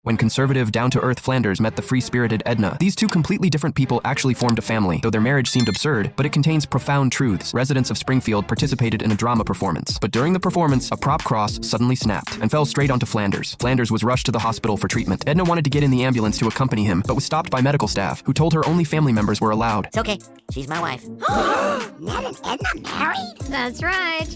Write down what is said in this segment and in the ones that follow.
When conservative, down-to-earth Flanders met the free-spirited Edna, these two completely different people actually formed a family, though their marriage seemed absurd, but it contains profound truths. Residents of Springfield participated in a drama performance, but during the performance, a prop cross suddenly snapped and fell straight onto Flanders. Flanders was rushed to the hospital for treatment. Edna wanted to get in the ambulance to accompany him, but was stopped by medical staff, who told her only family members were allowed. It's okay. She's my wife. Ned and Edna married? That's right.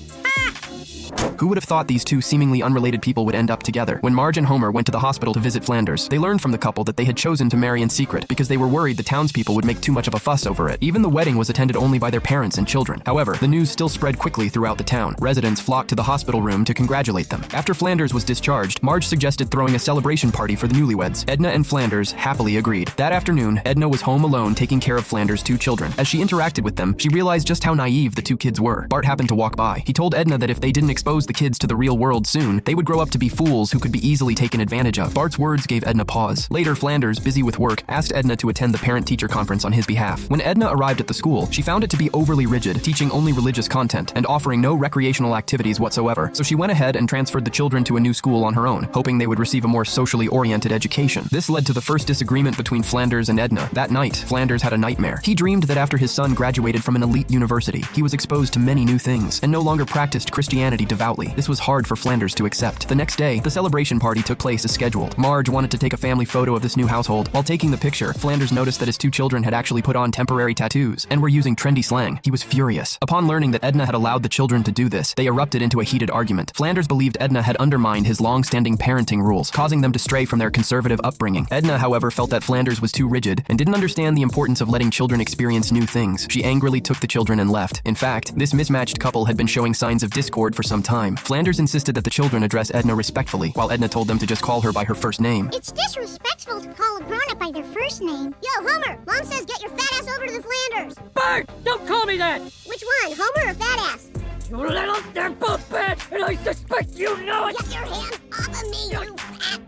Who would have thought these two seemingly unrelated people would end up together? When Marge and Homer went to the hospital to visit Flanders, they learned from the couple that they had chosen to marry in secret because they were worried the townspeople would make too much of a fuss over it. Even the wedding was attended only by their parents and children. However, the news still spread quickly throughout the town. Residents flocked to the hospital room to congratulate them. After Flanders was discharged, Marge suggested throwing a celebration party for the newlyweds. Edna and Flanders happily agreed. That afternoon, Edna was home alone taking care of Flanders' two children. As she interacted with them, she realized just how naive the two kids were. Bart happened to walk by. He told Edna that if they didn't expose the kids to the real world soon, they would grow up to be fools who could be easily taken advantage of. Bart's words gave Edna pause. Later, Flanders, busy with work, asked Edna to attend the parent-teacher conference on his behalf. When Edna arrived at the school, she found it to be overly rigid, teaching only religious content and offering no recreational activities whatsoever. So she went ahead and transferred the children to a new school on her own, hoping they would receive a more socially oriented education. This led to the first disagreement between Flanders and Edna. That night, Flanders had a nightmare. He dreamed that after his son graduated from an elite university, he was exposed to many new things and no longer practiced Christianity devoutly. This was hard for Flanders to accept. The next day, the celebration party took place as scheduled. Marge wanted to take a family photo of this new household. While taking the picture, Flanders noticed that his two children had actually put on temporary tattoos and were using trendy slang. He was furious. Upon learning that Edna had allowed the children to do this, they erupted into a heated argument. Flanders believed Edna had undermined his long-standing parenting rules, causing them to stray from their conservative upbringing. Edna, however, felt that Flanders was too rigid and didn't understand the importance of letting children experience new things. She angrily took the children and left. In fact, this mismatched couple had been showing signs of discord for some time. Flanders insisted that the children address Edna respectfully, while Edna told them to just call her by her first name. It's disrespectful to call a grown-up by their first name. Yo, Homer, Mom says get your fat ass over to the Flanders. Bart, don't call me that! Which one, Homer or fat ass? You little, they're both bad, and I suspect you know it! Get your hands off of me, you fat ass!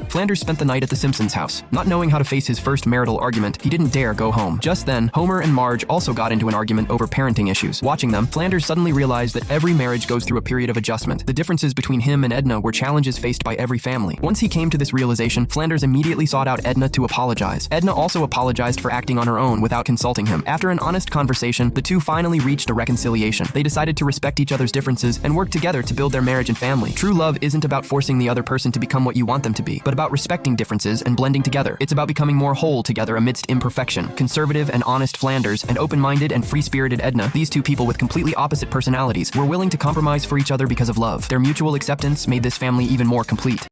Flanders spent the night at the Simpsons' house. Not knowing how to face his first marital argument, he didn't dare go home. Just then, Homer and Marge also got into an argument over parenting issues. Watching them, Flanders suddenly realized that every marriage goes through a period of adjustment. The differences between him and Edna were challenges faced by every family. Once he came to this realization, Flanders immediately sought out Edna to apologize. Edna also apologized for acting on her own without consulting him. After an honest conversation, the two finally reached a reconciliation. They decided to respect each other's differences and work together to build their marriage and family. True love isn't about forcing the other person to become what you want them to be, but about respecting differences and blending together. It's about becoming more whole together amidst imperfection. Conservative and honest Flanders and open-minded and free-spirited Edna, these two people with completely opposite personalities, were willing to compromise for each other because of love. Their mutual acceptance made this family even more complete.